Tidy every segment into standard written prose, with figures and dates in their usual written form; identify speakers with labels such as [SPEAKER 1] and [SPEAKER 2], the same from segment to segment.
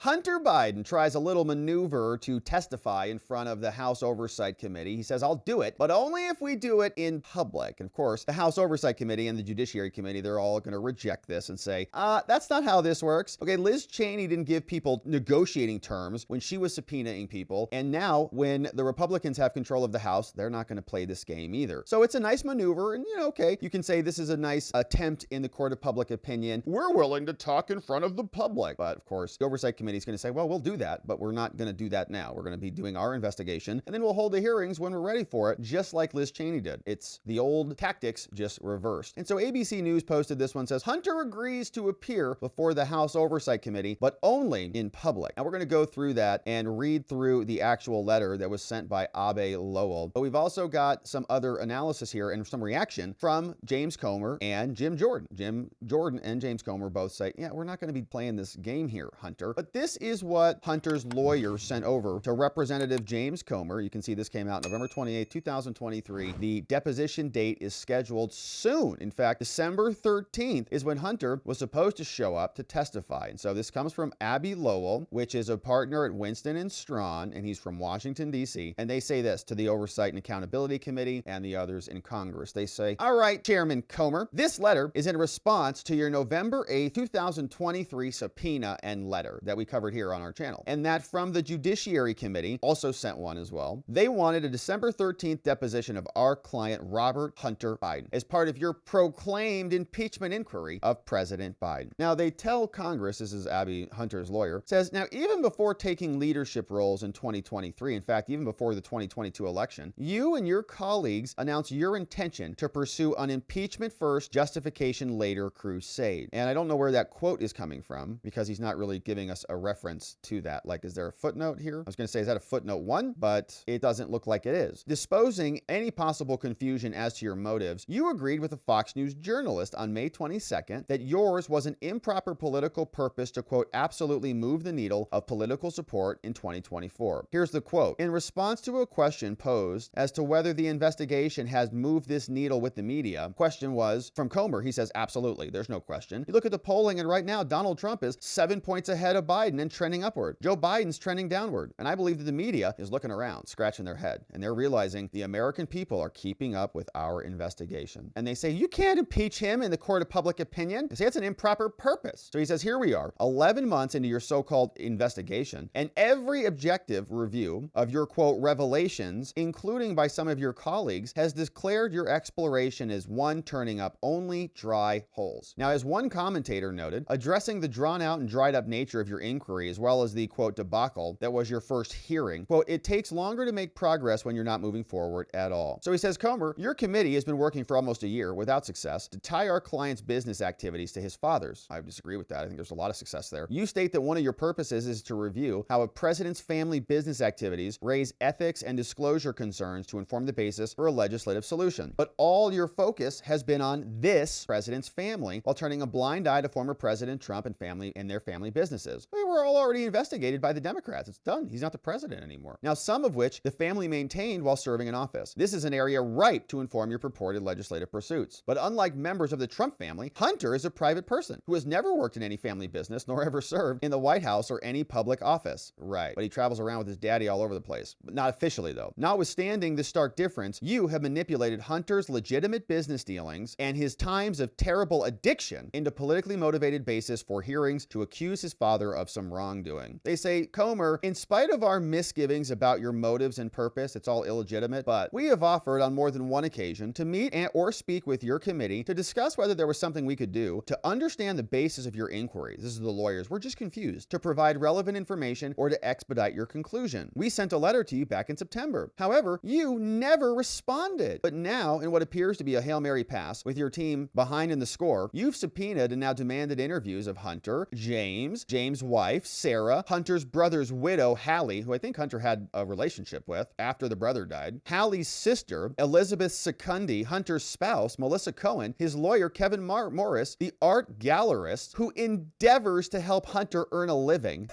[SPEAKER 1] Hunter Biden tries a little maneuver to testify in front of the House Oversight Committee. He says, I'll do it, but only if we do it in public. And of course, the House Oversight Committee and the Judiciary Committee, they're all going to reject this and say, that's not how this works. Okay, Liz Cheney didn't give people negotiating terms when she was subpoenaing people. And now when the Republicans have control of the House, they're not going to play this game either. So it's a nice maneuver. And, okay, you can say this is a nice attempt in the court of public opinion. We're willing to talk in front of the public. But of course, the Oversight Committee is going to say, well, we'll do that, but we're not going to do that now. We're going to be doing our investigation, and then we'll hold the hearings when we're ready for it, just like Liz Cheney did. It's the old tactics, just reversed. And so ABC News posted this one, says, Hunter agrees to appear before the House Oversight Committee, but only in public. Now we're going to go through that and read through the actual letter that was sent by Abbe Lowell. But we've also got some other analysis here and some reaction from James Comer and Jim Jordan. Jim Jordan and James Comer both say, yeah, we're not going to be playing this game here, Hunter. But this is what Hunter's lawyer sent over to Representative James Comer. You can see this came out November 28, 2023. The deposition date is scheduled soon. In fact, December 13th is when Hunter was supposed to show up to testify. And so this comes from Abbe Lowell, which is a partner at Winston and Strawn, and he's from Washington, D.C. And they say this to the Oversight and Accountability Committee and the others in Congress. They say, all right, Chairman Comer, this letter is in response to your November 8, 2023 subpoena and letter that we covered here on our channel, and that from the Judiciary Committee also sent one as well. They wanted a December 13th deposition of our client Robert Hunter Biden as part of your proclaimed impeachment inquiry of President Biden. Now they tell Congress, this is Abbe Hunter's lawyer, says, now even before taking leadership roles in 2023, in fact even before the 2022 election, you and your colleagues announced your intention to pursue an impeachment first, justification later crusade. And I don't know where that quote is coming from because he's not really giving us a reference to that. Like, is there a footnote here? I was going to say, is that a footnote 1? But it doesn't look like it is. Disposing any possible confusion as to your motives, you agreed with a Fox News journalist on May 22nd that yours was an improper political purpose to, quote, absolutely move the needle of political support in 2024. Here's the quote. In response to a question posed as to whether the investigation has moved this needle with the media, question was from Comer. He says, absolutely. There's no question. You look at the polling, and right now, Donald Trump is 7 points ahead of Biden and trending upward. Joe Biden's trending downward. And I believe that the media is looking around, scratching their head, and they're realizing the American people are keeping up with our investigation. And they say, you can't impeach him in the court of public opinion. They say it's an improper purpose. So he says, here we are, 11 months into your so-called investigation, and every objective review of your, quote, revelations, including by some of your colleagues, has declared your exploration as one turning up only dry holes. Now, as one commentator noted, addressing the drawn-out and dried-up nature of your inquiry, as well as the, quote, debacle that was your first hearing, quote, it takes longer to make progress when you're not moving forward at all. So he says, Comer, your committee has been working for almost a year without success to tie our client's business activities to his father's. I disagree with that. I think there's a lot of success there. You state that one of your purposes is to review how a president's family business activities raise ethics and disclosure concerns to inform the basis for a legislative solution. But all your focus has been on this president's family while turning a blind eye to former President Trump and family and their family businesses. We were all already investigated by the Democrats. It's done. He's not the president anymore. Now, some of which the family maintained while serving in office. This is an area ripe to inform your purported legislative pursuits. But unlike members of the Trump family, Hunter is a private person who has never worked in any family business nor ever served in the White House or any public office. Right. But he travels around with his daddy all over the place. But not officially, though. Notwithstanding this stark difference, you have manipulated Hunter's legitimate business dealings and his times of terrible addiction into politically motivated basis for hearings to accuse his father of some wrongdoing. They say, Comer, in spite of our misgivings about your motives and purpose, it's all illegitimate, but we have offered on more than one occasion to meet or speak with your committee to discuss whether there was something we could do to understand the basis of your inquiry. This is the lawyers. We're just confused. To provide relevant information or to expedite your conclusion. We sent a letter to you back in September. However, you never responded. But now, in what appears to be a Hail Mary pass with your team behind in the score, you've subpoenaed and now demanded interviews of Hunter, James' wife, Sarah, Hunter's brother's widow, Hallie, who I think Hunter had a relationship with after the brother died, Hallie's sister, Elizabeth Secundi, Hunter's spouse, Melissa Cohen, his lawyer, Kevin Morris, the art gallerist who endeavors to help Hunter earn a living.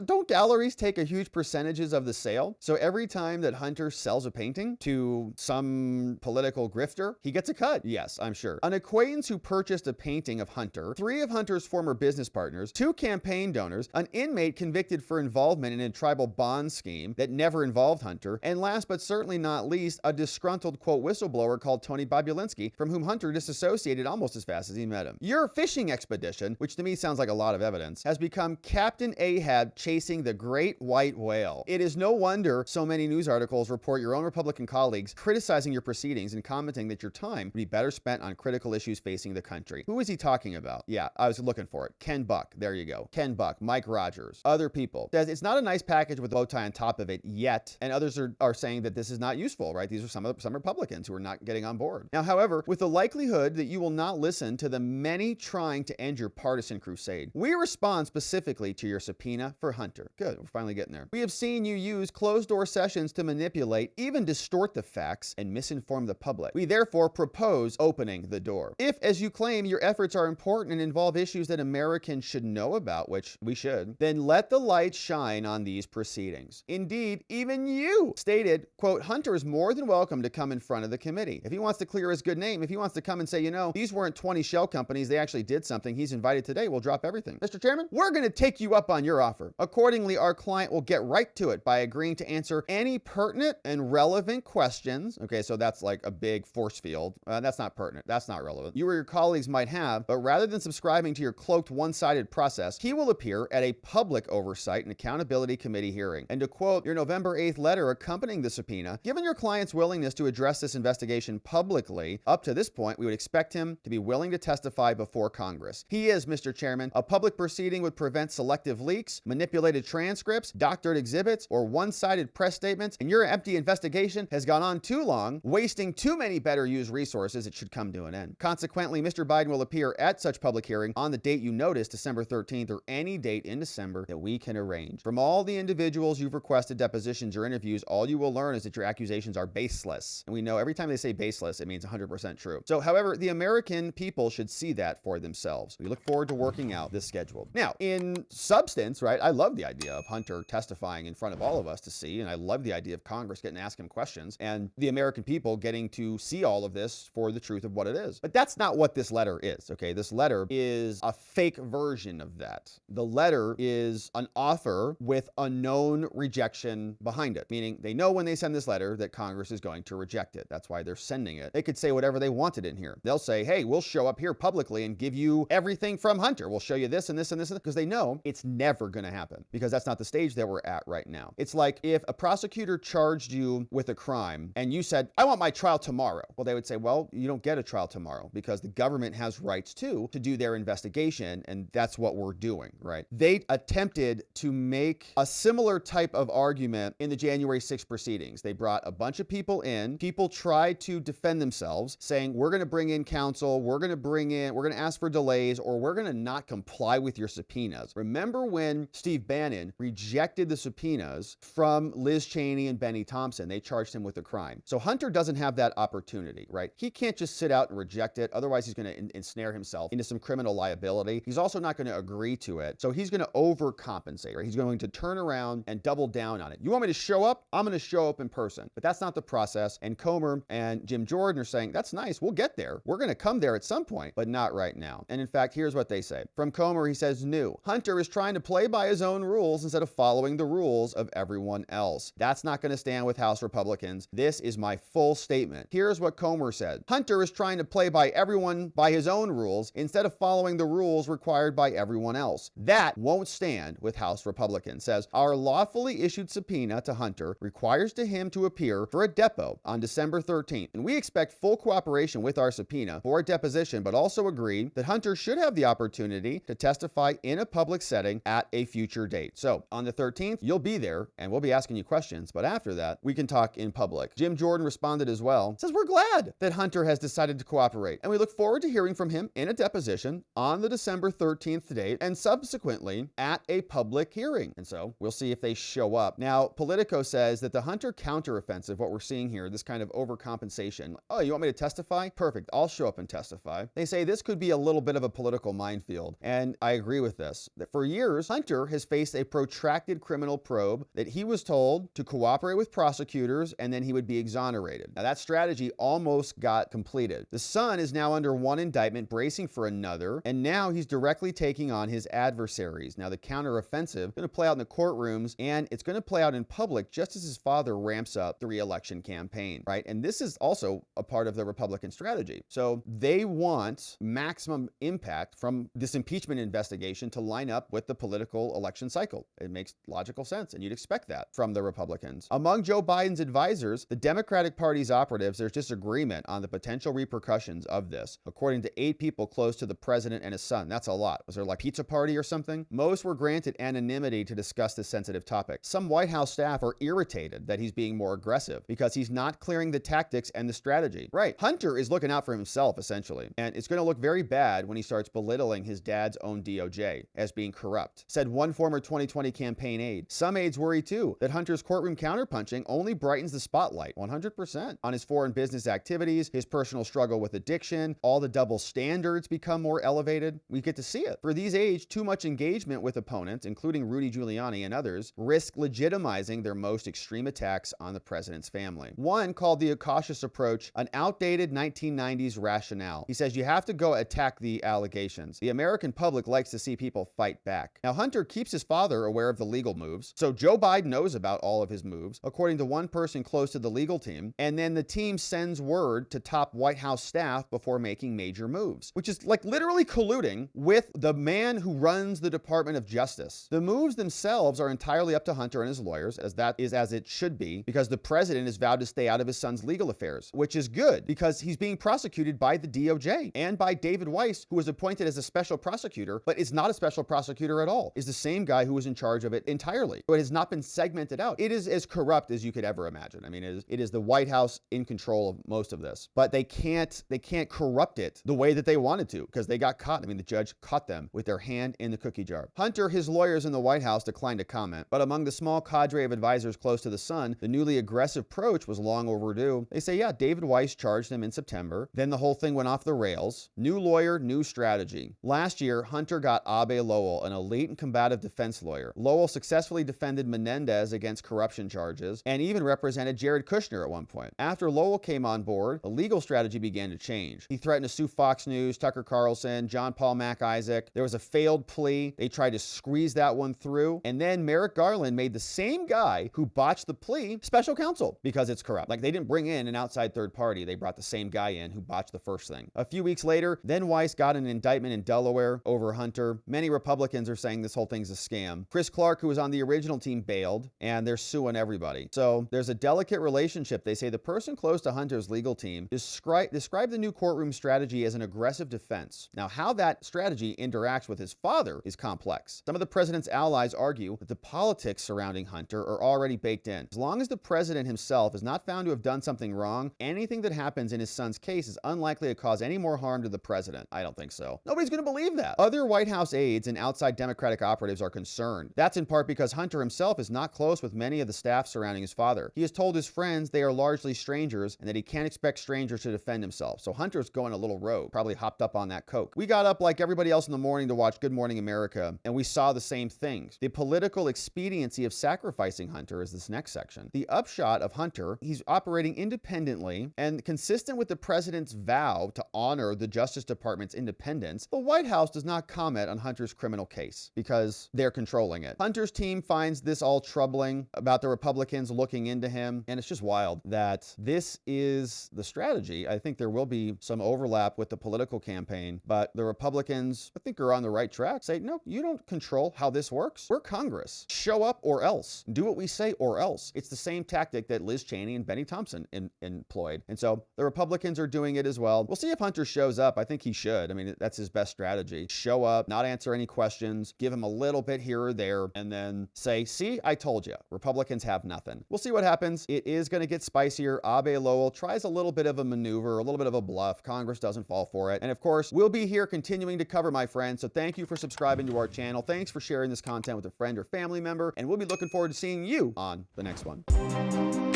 [SPEAKER 1] don't galleries take a huge percentages of the sale? So every time that Hunter sells a painting to some political grifter, he gets a cut. Yes, I'm sure. An acquaintance who purchased a painting of Hunter, 3 of Hunter's former business partners, 2 campaign donors, an inmate convicted for involvement in a tribal bond scheme that never involved Hunter, and last but certainly not least, a disgruntled, quote, whistleblower called Tony Bobulinski, from whom Hunter disassociated almost as fast as he met him. Your fishing expedition, which to me sounds like a lot of evidence, has become Captain Ahab chasing the great white whale. It is no wonder so many news articles report your own Republican colleagues criticizing your proceedings and commenting that your time would be better spent on critical issues facing the country. Who is he talking about? Yeah, I was looking for it. Ken Buck. There you go. Ken Buck, Mike Rogers, other people. Says it's not a nice package with a bow tie on top of it yet, and others are saying that this is not useful, right? These are some Republicans who are not getting on board. Now, however, with the likelihood that you will not listen to the many trying to end your partisan crusade, we respond specifically to your subpoena for Hunter. Good, we're finally getting there. We have seen you use closed-door sessions to manipulate, even distort the facts, and misinform the public. We therefore propose opening the door. If, as you claim, your efforts are important and involve issues that Americans should know about, which we should, then let the light shine on these proceedings. Indeed, even you stated, quote, Hunter is more than welcome to come in front of the committee. If he wants to clear his good name, if he wants to come and say, you know, these weren't 20 shell companies, they actually did something, he's invited today, we'll drop everything. Mr. Chairman, we're going to take you up on your offer. Accordingly, our client will get right to it by agreeing to answer any pertinent and relevant questions. Okay, so that's like a big force field. That's not pertinent. That's not relevant. You or your colleagues might have, but rather than subscribing to your cloaked one-sided process, he will appear at a public oversight and accountability committee hearing. And to quote your November 8th letter accompanying the subpoena, given your client's willingness to address this investigation publicly, up to this point, we would expect him to be willing to testify before Congress. He is, Mr. Chairman, a public proceeding would prevent selective leaks, manipulated transcripts, doctored exhibits, or one-sided press statements, and your empty investigation has gone on too long, wasting too many better used resources. It should come to an end. Consequently, Mr. Biden will appear at such public hearing on the date you notice, December 13th, or any date in December that we can arrange. From all the individuals you've requested depositions or interviews, all you will learn is that your accusations are baseless. And we know every time they say baseless, it means 100% true. So, however, the American people should see that for themselves. We look forward to working out this schedule. Now, in substance, right, I love the idea of Hunter testifying in front of all of us to see, and I love the idea of Congress getting to ask him questions, and the American people getting to see all of this for the truth of what it is. But that's not what this letter is, okay? This letter is a fake version of that. The letter is an author with a known rejection behind it, meaning they know when they send this letter that Congress is going to reject it. That's why they're sending it. They could say whatever they wanted in here. They'll say, hey, we'll show up here publicly and give you everything from Hunter. We'll show you this and this and this, because they know it's never going to happen, because that's not the stage that we're at right now. It's like if a prosecutor charged you with a crime and you said, I want my trial tomorrow. Well, they would say, well, you don't get a trial tomorrow because the government has rights too to do their investigation, and that's what we're doing, right? They attempted to make a similar type of argument in the January 6th proceedings. They brought a bunch of people in. People tried to defend themselves, saying, we're going to bring in counsel, we're going to ask for delays, or we're going to not comply with your subpoenas. Remember when Steve Bannon rejected the subpoenas from Liz Cheney and Benny Thompson? They charged him with a crime. So Hunter doesn't have that opportunity, right? He can't just sit out and reject it. Otherwise, he's going to ensnare himself into some criminal liability. He's also not going to agree to it. So he's going to overcompensate, right? He's going to turn around and double down on it. You want me to show up? I'm going to show up in person. But that's not the process. And Comer and Jim Jordan are saying, that's nice. We'll get there. We're going to come there at some point, but not right now. And in fact, here's what they say. From Comer, he says, new. Hunter is trying to play by his own rules instead of following the rules of everyone else. That's not going to stand with House Republicans. This is my full statement. Here's what Comer said. Hunter is trying to play by everyone by his own rules instead of following the rules required by everyone else. That won't stand with House Republicans. Says, our lawfully issued subpoena to Hunter requires him to appear for a depo on December 13th. And we expect full cooperation with our subpoena for a deposition, but also agree that Hunter should have the opportunity to testify in a public setting at a future date. So on the 13th, you'll be there and we'll be asking you questions. But after that, we can talk in public. Jim Jordan responded as well. Says, we're glad that Hunter has decided to cooperate, and we look forward to hearing from him in a deposition on the December 13th date and subsequently at a public hearing. And so we'll see if they show up. Now, Politico says that the Hunter counteroffensive, what we're seeing here, this kind of overcompensation. Oh, you want me to testify? Perfect. I'll show up and testify. They say this could be a little bit of a political minefield. And I agree with this. That for years, Hunter has faced a protracted criminal probe that he was told to cooperate with prosecutors and then he would be exonerated. Now, that strategy almost got completed. The son is now under one indictment, bracing for another, and now he's directly taking on his adversaries. Now, the counteroffensive is going to play out in the courtrooms, and it's going to play out in public just as his father ramps up the re-election campaign, right? And this is also a part of the Republican strategy. So they want maximum impact from this impeachment investigation to line up with the political election cycle. It makes logical sense, and you'd expect that from the Republicans. Among Joe Biden's advisors, the Democratic Party's operatives, there's disagreement on the potential repercussions of this. According to 8 people close to the president and his son, that's a lot. Was there like a pizza party or something? Most were granted anonymity to discuss this sensitive topic. Some White House staff are irritated that he's being more aggressive because he's not clearing the tactics and the strategy. Right. Hunter is looking out for himself, essentially, and it's going to look very bad when he starts belittling his dad's own DOJ as being corrupt, said one former 2020 campaign aide. Some aides worry, too, that Hunter's courtroom counterpunching only brightens the spotlight 100% on his foreign business activities, his personal struggle with addiction, all the double standards become more elevated. We get to see it. For these aides, too much engagement with opponents, including Rudy Giuliani and others, risk legitimizing their most extreme attacks on the president's family. One called the cautious approach an outdated 1990s rationale. He says you have to go attack the allegations. The American public likes to see people fight back. Now, Hunter keeps his father aware of the legal moves, so Joe Biden knows about all of his moves, according to one person close to the legal team, and then the team sends word to top White House staff before making major moves, which is like literally colluding with the man who runs the Department of Justice. The moves themselves are entirely up to Hunter and his lawyers, as that is as it should be, because the president has vowed to stay out of his son's legal affairs, which is good because he's being prosecuted by the DOJ and by David Weiss, who was appointed as a special prosecutor, but is not a special prosecutor at all, is the same guy who was in charge of it entirely. So it has not been segmented out. It is as corrupt as you could ever imagine. I mean, it is the White House in control of most of this, but they can't corrupt it the way that they wanted to because they got caught. I mean, the judge caught them with their hand in the cookie jar. Hunter, his lawyers in the White House declined to comment, but among the small cadre of advisors close to the son, the newly aggressive approach was long overdue. They say, yeah, David Weiss charged him in September. Then the whole thing went off the rails. New lawyer, new strategy. Last year, Hunter got Abbe Lowell, an elite and combative defense lawyer. Lowell successfully defended Menendez against corruption charges and even represented Jared Kushner at one point. After Lowell came on board, the legal strategy began to change. He threatened to sue Fox News, Tucker Carlson, John Paul Mac Isaac. There was a failed plea. They tried to squeeze that one through. And then Merrick Garland made the same guy who botched the plea special counsel because it's corrupt. Like, they didn't bring in an outside third party. They brought the same guy in who botched the first thing. A few weeks later, then Weiss got an indictment in Delaware over Hunter. Many Republicans are saying this whole thing's a scam. Chris Clark, who was on the original team, bailed, and they're suing everybody. So there's a delicate relationship. They say the person close to Hunter's legal team described the new courtroom strategy as an aggressive defense. Now, how that strategy interacts with his father is complex. Some of the president's allies argue that the politics surrounding Hunter are already baked in. As long as the president himself is not found to have done something wrong, anything that happens in his son's case is unlikely to cause any more harm to the president. I don't think so. Nobody's going to believe that. Other White House aides and outside Democratic operatives are concerned. That's in part because Hunter himself is not close with many of the staff surrounding his father. He has told his friends they are largely strangers and that he can't expect strangers to defend himself. So Hunter's going a little rogue, probably hopped up on that coke. We got up like everybody else in the morning to watch Good Morning America, and we saw the same things. The political expediency of sacrificing Hunter is this next section. The upshot of Hunter, he's operating independently and consistent with the president's vow to honor the Justice Department's independence. The White House does not comment on Hunter's criminal case because they're controlling it. Hunter's team finds this all troubling about the Republicans looking into him, and it's just wild that this is the strategy. I think there will be some overlap with the political campaign, but the Republicans, I think, are on the right track. Say, no, you don't control how this works. We're Congress. Show up or else. Do what we say or else. It's the same tactic that Liz Cheney and Benny Thompson employed. And so the Republicans are doing it as well. We'll see if Hunter shows up. I think he should. I mean, that's his best strategy. Show up, not answer any questions, give him a little bit here or there, and then say, see, I told you. Republicans have nothing. We'll see what happens. It is going to get spicier. Abbe Lowell tries a little bit of a maneuver, a little bit of a bluff. Congress doesn't fall for it. And of course, we'll be here continuing to cover, my friends. So thank you for subscribing to our channel. Thanks for sharing this content with a friend or family member. And we'll be looking forward to seeing you on the next one.